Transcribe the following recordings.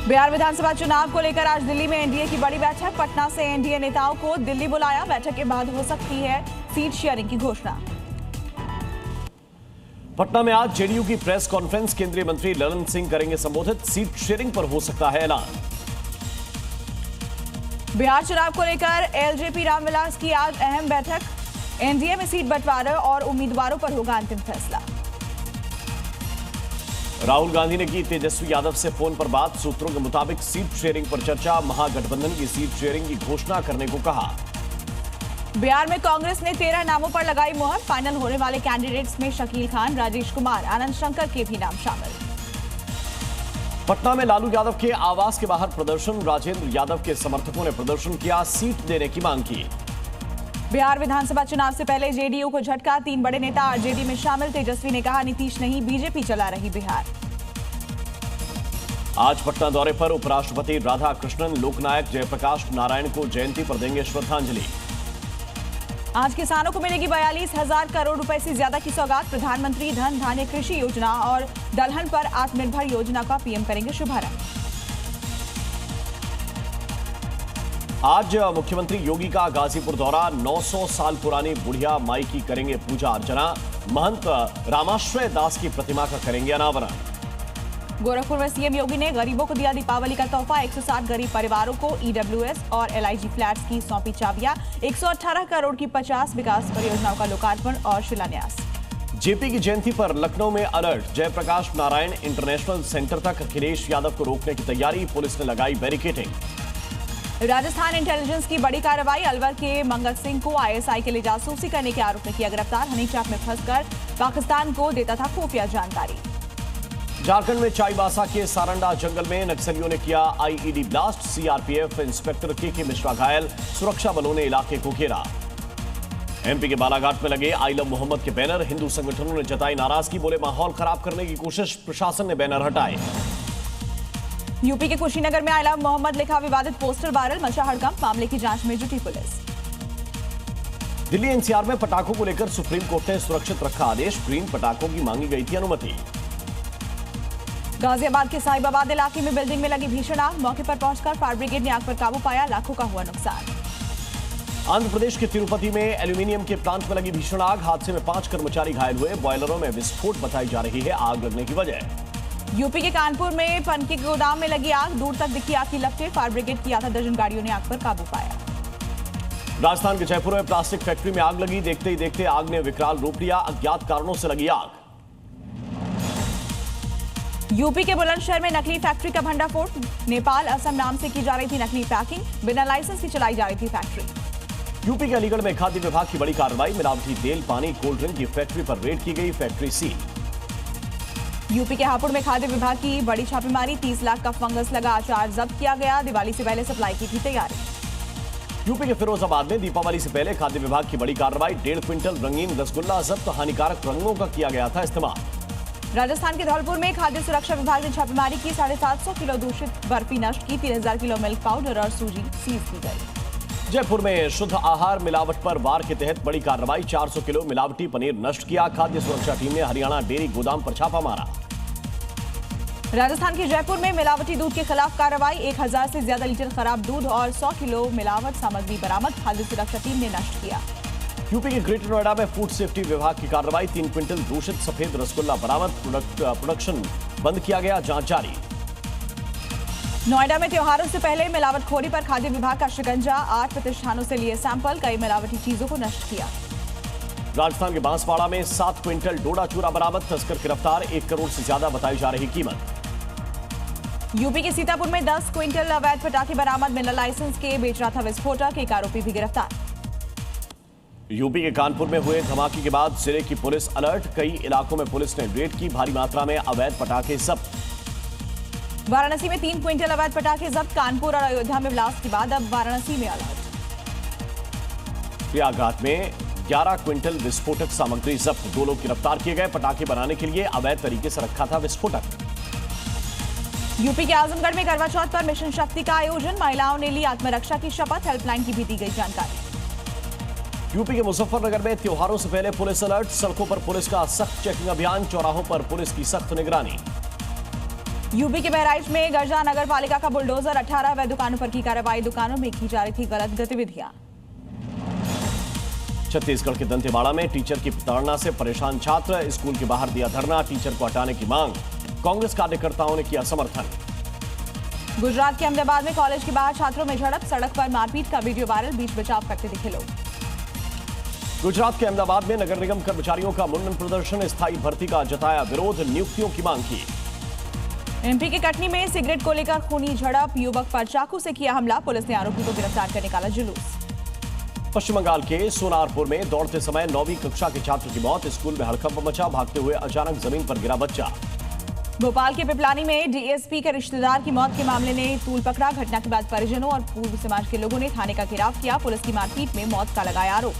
बिहार विधानसभा चुनाव को लेकर आज दिल्ली में एनडीए की बड़ी बैठक। पटना से एनडीए नेताओं को दिल्ली बुलाया। बैठक के बाद हो सकती है सीट शेयरिंग की घोषणा। पटना में आज जेडीयू की प्रेस कॉन्फ्रेंस, केंद्रीय मंत्री ललन सिंह करेंगे संबोधित। सीट शेयरिंग पर हो सकता है ऐलान। बिहार चुनाव को लेकर एलजेपी रामविलास की आज अहम बैठक। एनडीए में सीट बंटवारा और उम्मीदवारों पर होगा अंतिम फैसला। राहुल गांधी ने की तेजस्वी यादव से फोन पर बात। सूत्रों के मुताबिक सीट शेयरिंग पर चर्चा। महागठबंधन की सीट शेयरिंग की घोषणा करने को कहा। बिहार में कांग्रेस ने 13 नामों पर लगाई मुहर। फाइनल होने वाले कैंडिडेट्स में शकील खान, राजेश कुमार, आनंद शंकर के भी नाम शामिल। पटना में लालू यादव के आवास के बाहर प्रदर्शन। राजेंद्र यादव के समर्थकों ने प्रदर्शन किया, सीट देने की मांग की। बिहार विधानसभा चुनाव से पहले जेडीयू को झटका। 3 बड़े नेता आरजेडी में शामिल। तेजस्वी ने कहा, नीतीश नहीं बीजेपी चला रही बिहार। आज पटना दौरे पर उपराष्ट्रपति राधाकृष्णन लोकनायक जयप्रकाश नारायण को जयंती पर देंगे श्रद्धांजलि। आज किसानों को मिलेगी 42,000 करोड़ रुपए से ज्यादा की सौगात। प्रधानमंत्री धन धान्य कृषि योजना और दलहन पर आत्मनिर्भर योजना का पीएम करेंगे शुभारंभ। आज मुख्यमंत्री योगी का गाजीपुर दौरा। 900 साल पुरानी बुढ़िया माई की करेंगे पूजा अर्चना। महंत रामाश्रय दास की प्रतिमा का करेंगे अनावरण। गोरखपुर में सीएम योगी ने गरीबों को दिया दीपावली का तोहफा। 160 गरीब परिवारों को ईडब्ल्यूएस और एलआईजी फ्लैट्स की सौंपी चाबियां। 118 करोड़ की 50 विकास परियोजनाओं का लोकार्पण और शिलान्यास। जेपी की जयंती पर लखनऊ में alert. Jayaprakash Narayan international centre तक अखिलेश यादव को रोकने की तैयारी। पुलिस ने लगाई बैरिकेडिंग। राजस्थान इंटेलिजेंस की बड़ी कार्रवाई। अलवर के मंगत सिंह को आईएसआई के लिए जासूसी करने के आरोप में किया गिरफ्तार। हनी ट्रैप में फंसकर पाकिस्तान को देता था खुफिया जानकारी। झारखंड में चाईबासा के सारंडा जंगल में नक्सलियों ने किया आईईडी ब्लास्ट। सीआरपीएफ इंस्पेक्टर के मिश्रा घायल। सुरक्षा बलों ने इलाके को घेरा। एमपी के बालाघाट में लगे आई लव मोहम्मद के बैनर। हिंदू संगठनों ने जताई नाराजगी। बोले माहौल खराब करने की कोशिश, प्रशासन ने बैनर हटाए। यूपी के कुशीनगर में आई लव मोहम्मद लिखा विवादित पोस्टर वायरल। मचा हड़कंप, मामले की जांच में जुटी पुलिस। दिल्ली एनसीआर में पटाखों को लेकर सुप्रीम कोर्ट ने सुरक्षित रखा आदेश। ग्रीन पटाखों की मांगी गई थी अनुमति। गाजियाबाद के साहिबाबाद इलाके में बिल्डिंग में लगी भीषण आग। मौके पर पहुंचकर फायर ब्रिगेड ने आग पर काबू पाया। लाखों का हुआ नुकसान। आंध्र प्रदेश के तिरुपति में एल्यूमिनियम के प्लांट में लगी भीषण आग। हादसे में 5 कर्मचारी घायल हुए। बॉयलरों में विस्फोट बताई जा रही है आग लगने की वजह। यूपी के कानपुर में फन के गोदाम में लगी आग। दूर तक दिखी आग की लपटें। फायर ब्रिगेड की आधा दर्जन गाड़ियों ने आग पर काबू पाया। राजस्थान के जयपुर में प्लास्टिक फैक्ट्री में आग लगी। देखते ही देखते आग ने विकराल रूप लिया। अज्ञात कारणों से लगी आग। यूपी के बुलंदशहर में नकली फैक्ट्री का भंडाफोड़। नेपाल असम नाम से की जा रही थी नकली पैकिंग। बिना लाइसेंस की चलाई जा रही थी फैक्ट्री। यूपी के अलीगढ़ में खाद्य विभाग की बड़ी कार्रवाई। मिलावटी तेल, पानी, कोल्ड ड्रिंक की फैक्ट्री पर रेड की गई। Factory seal. यूपी के हापुड़ में खाद्य विभाग की बड़ी छापेमारी। 30 लाख का फंगस लगा अचार जब्त किया गया। दिवाली से पहले सप्लाई की थी तैयारी। यूपी के फिरोजाबाद में दीपावली से पहले खाद्य विभाग की बड़ी कार्रवाई। 1.5 क्विंटल रंगीन रसगुल्ला जब्त। हानिकारक रंगों का किया गया था इस्तेमाल। राजस्थान के धौलपुर में खाद्य सुरक्षा विभाग ने छापेमारी की। 750 किलो दूषित बर्फी नष्ट की। 3000 किलो मिल्क पाउडर और सूजी सीज की गई। जयपुर में शुद्ध आहार मिलावट पर वार के तहत बड़ी कार्रवाई। 400 किलो मिलावटी पनीर नष्ट किया। खाद्य सुरक्षा टीम ने हरियाणा डेयरी गोदाम पर छापा मारा। राजस्थान के जयपुर में मिलावटी दूध के खिलाफ कार्रवाई। 1000 से ज्यादा लीटर खराब दूध और 100 किलो मिलावट सामग्री बरामद। खाद्य सुरक्षा टीम ने नष्ट किया। यूपी के ग्रेटर नोएडा में फूड सेफ्टी विभाग की कार्रवाई। 3 क्विंटल दूषित सफेद रसगुल्ला बरामद। प्रोडक्शन बंद किया गया, जांच जारी। नोएडा में त्योहारों से पहले मिलावटखोरी पर खाद्य विभाग का शिकंजा। 8 प्रतिष्ठानों से लिए सैंपल। कई मिलावटी चीजों को नष्ट किया। राजस्थान के बांसवाड़ा में 7 क्विंटल डोडा चूरा बरामद। तस्कर गिरफ्तार। 1 करोड़ से ज्यादा बताई जा रही कीमत। यूपी के सीतापुर में 10 क्विंटल अवैध पटाखे बरामद। बिना लाइसेंस के बेच रहा था विस्फोटक। एक आरोपी भी गिरफ्तार। यूपी के कानपुर में हुए धमाके के बाद जिले की पुलिस अलर्ट। कई इलाकों में पुलिस ने रेड की। भारी मात्रा में अवैध पटाखे जब्त। वाराणसी में 3 क्विंटल अवैध पटाखे जब्त। कानपुर और अयोध्या में ब्लास्ट के बाद अब वाराणसी में अलर्ट। प्रयागराज में 11 क्विंटल विस्फोटक सामग्री जब्त। 2 लोग गिरफ्तार किए गए। पटाखे बनाने के लिए अवैध तरीके से रखा था विस्फोटक। यूपी के आजमगढ़ में करवा चौथ पर मिशन शक्ति का आयोजन। महिलाओं ने ली आत्मरक्षा की शपथ। हेल्पलाइन की भी दी गई जानकारी। यूपी के मुजफ्फरनगर में त्योहारों से पहले पुलिस अलर्ट। सड़कों पर पुलिस का सख्त चेकिंग अभियान। चौराहों पर पुलिस की सख्त निगरानी। यूपी के बहराइच में गर्जा नगर पालिका का बुलडोजर, 18 अवैध दुकानों पर की कार्रवाई। दुकानों में की जा रही थी गलत गतिविधियां। छत्तीसगढ़ के दंतेवाड़ा में टीचर की प्रताड़ना से परेशान छात्र, स्कूल के बाहर दिया धरना, टीचर को हटाने की मांग। कांग्रेस कार्यकर्ताओं ने किया समर्थन। गुजरात के अहमदाबाद में कॉलेज के बाहर छात्रों में झड़प, सड़क पर मारपीट का वीडियो वायरल, बीच बचाव करते दिखे लोग। गुजरात के अहमदाबाद में नगर निगम कर्मचारियों का मुंडन प्रदर्शन, स्थायी भर्ती का जताया विरोध, नियुक्तियों की मांग की। एमपी के कटनी में सिगरेट को लेकर खूनी झड़प, युवक पर चाकू से किया हमला, पुलिस ने आरोपी को गिरफ्तार कर निकाला जुलूस। पश्चिम बंगाल के सोनारपुर में दौड़ते समय 9वीं कक्षा के छात्र की मौत, स्कूल में हड़कंप मचा, भागते हुए अचानक जमीन पर गिरा बच्चा। भोपाल के पिपलानी में डीएसपी के रिश्तेदार की मौत के मामले ने तूल पकड़ा, घटना के बाद परिजनों और पूर्व समाज के लोगों ने थाने का घेराव किया, पुलिस की मारपीट में मौत का लगाया आरोप।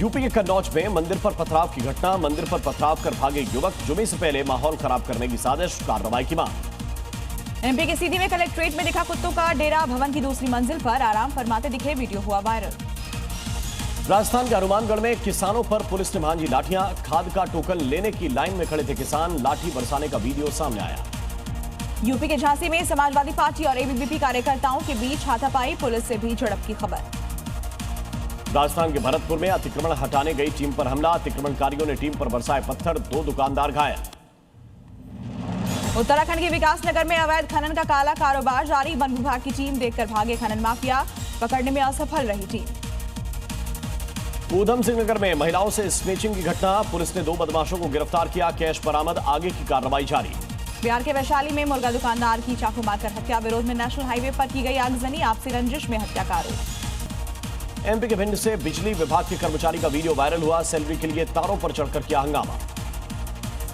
यूपी के कन्नौज में मंदिर पर पथराव की घटना, मंदिर पर पथराव कर भागे युवक, जुमे से पहले माहौल खराब करने की साजिश, कार्रवाई की मांग। एमपी के सीधी में कलेक्ट्रेट में दिखा कुत्तों का डेरा, भवन की दूसरी मंजिल पर आराम फरमाते दिखे, वीडियो हुआ वायरल। राजस्थान के हनुमानगढ़ में किसानों पर पुलिस ने भांजी लाठियां, खाद का टोकन लेने की लाइन में खड़े थे किसान, लाठी बरसाने का वीडियो सामने आया। यूपी के झांसी में समाजवादी पार्टी और एबीवीपी कार्यकर्ताओं के बीच हाथापाई, पुलिस से भी झड़प की खबर। राजस्थान के भरतपुर में अतिक्रमण हटाने गई टीम पर हमला, अतिक्रमणकारियों ने टीम पर बरसाए पत्थर, 2 दुकानदार घायल। उत्तराखंड के विकासनगर में अवैध खनन का काला कारोबार जारी, वन विभाग की टीम देखकर भागे खनन माफिया, पकड़ने में असफल रही टीम। ऊधम सिंह नगर में महिलाओं से स्नेचिंग की घटना, पुलिस ने 2 बदमाशों को गिरफ्तार किया, कैश बरामद, आगे की कार्रवाई जारी। बिहार के वैशाली में मुर्गा दुकानदार की चाकू मारकर हत्या, विरोध में नेशनल हाईवे पर की गई आगजनी, आपसी रंजिश में हत्या का आरोप। एमपी के भिंड से बिजली विभाग के कर्मचारी का वीडियो वायरल हुआ, सैलरी के लिए तारों पर चढ़कर किया हंगामा।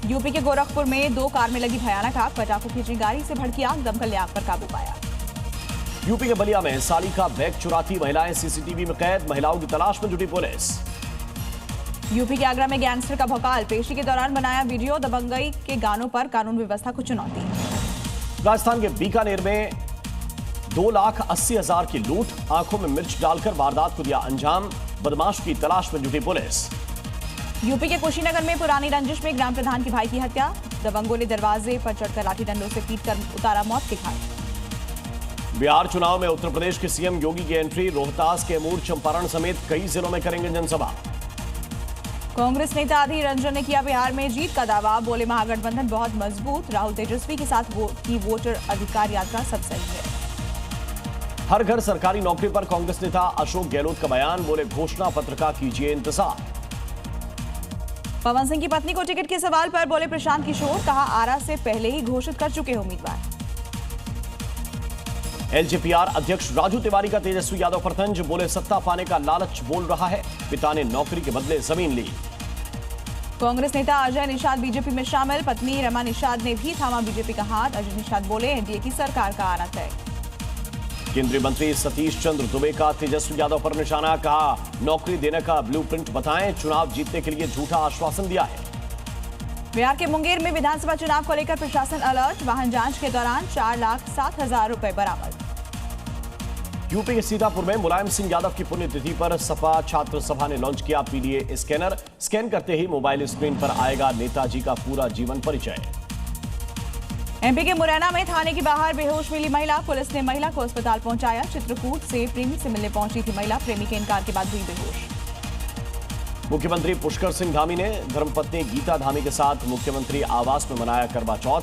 यूपी के गोरखपुर में 2 कार में लगी भयानक आग, पटाखों खींची गाड़ी से भड़की आग, दमकल ने आग पर काबू पाया। यूपी के बलिया में साड़ी का बैग चुराती महिलाएं सीसीटीवी में कैद, महिलाओं की तलाश में जुटी पुलिस। यूपी के आगरा में गैंगस्टर का भौकाल, पेशी के दौरान बनाया वीडियो, दबंगई के गानों पर कानून व्यवस्था को चुनौती। राजस्थान के बीकानेर में 2,80,000 की लूट, आंखों में मिर्च डालकर वारदात को दिया अंजाम, बदमाश की तलाश में जुटी पुलिस। यूपी के कुशीनगर में पुरानी रंजिश में ग्राम प्रधान की भाई की हत्या, दबंगों ने दरवाजे पर चढ़कर लाठी डंडों से पीटकर उतारा मौत के घाट। बिहार चुनाव में उत्तर प्रदेश के सीएम योगी की एंट्री, रोहतास, कैमूर, चंपारण समेत कई जिलों में करेंगे जनसभा। कांग्रेस नेता अधीर रंजन ने किया बिहार में जीत का दावा, बोले महागठबंधन बहुत मजबूत, राहुल तेजस्वी के साथ की वोटर अधिकार यात्रा सब सही है। हर घर सरकारी नौकरी पर कांग्रेस नेता अशोक गहलोत का बयान, बोले घोषणा पत्र का कीजिए इंतजार। पवन सिंह की पत्नी को टिकट के सवाल पर बोले प्रशांत किशोर, कहा आरा से पहले ही घोषित कर चुके उम्मीदवार। एलजेपीआर अध्यक्ष राजू तिवारी का तेजस्वी यादव पर तंज, बोले सत्ता पाने का लालच बोल रहा है, पिता ने नौकरी के बदले जमीन ली। कांग्रेस नेता अजय निषाद बीजेपी में शामिल, पत्नी रमा निषाद ने भी थामा बीजेपी का हाथ, अजय निषाद बोले एनडीए की सरकार का आना तय। केंद्रीय मंत्री सतीश चंद्र दुबे का तेजस्वी यादव पर निशाना, कहा नौकरी देने का ब्लूप्रिंट बताएं, चुनाव जीतने के लिए झूठा आश्वासन दिया है। बिहार के मुंगेर में विधानसभा चुनाव को लेकर प्रशासन अलर्ट, वाहन जांच के दौरान 4,07,000 रुपए बरामद। यूपी के सीतापुर में मुलायम सिंह यादव की पुण्यतिथि पर सपा छात्र सभा ने लॉन्च किया पीडीए स्कैनर, स्कैन करते ही मोबाइल स्क्रीन पर आएगा नेताजी का पूरा जीवन परिचय। एमपी के मुरैना में थाने के बाहर बेहोश मिली महिला, पुलिस ने महिला को अस्पताल पहुंचाया, चित्रकूट से प्रेमी से मिलने पहुंची थी महिला, प्रेमी के इनकार के बाद हुई बेहोश। मुख्यमंत्री पुष्कर सिंह धामी ने धर्मपत्नी गीता धामी के साथ मुख्यमंत्री आवास में मनाया करवा चौथ,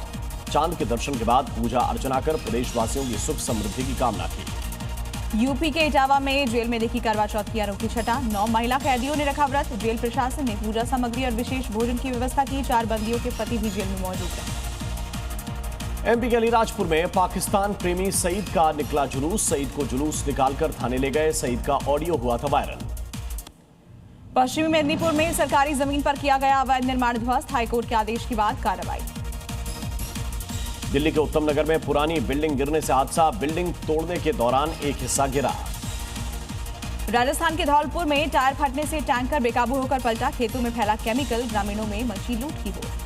चांद के दर्शन के बाद पूजा अर्चना कर प्रदेशवासियों की सुख समृद्धि की कामना की। यूपी के इटावा में जेल में देखी करवा चौथ की अनोखी छटा, 9 महिला कैदियों ने रखा व्रत, जेल प्रशासन ने पूजा सामग्री और विशेष भोजन की व्यवस्था की, 4 बंदियों के पति भी जेल में मौजूद हैं। एमपी के अलीराजपुर में पाकिस्तान प्रेमी सईद का निकला जुलूस, सईद को जुलूस निकालकर थाने ले गए, सईद का ऑडियो हुआ था वायरल। पश्चिमी मेदिनीपुर में सरकारी जमीन पर किया गया अवैध निर्माण ध्वस्त, हाईकोर्ट के आदेश के बाद कार्रवाई। दिल्ली के उत्तम नगर में पुरानी बिल्डिंग गिरने से हादसा, बिल्डिंग तोड़ने के दौरान एक हिस्सा गिरा। राजस्थान के धौलपुर में टायर फटने से टैंकर बेकाबू होकर पलटा, खेतों में फैला केमिकल, ग्रामीणों में मची लूट की होड़।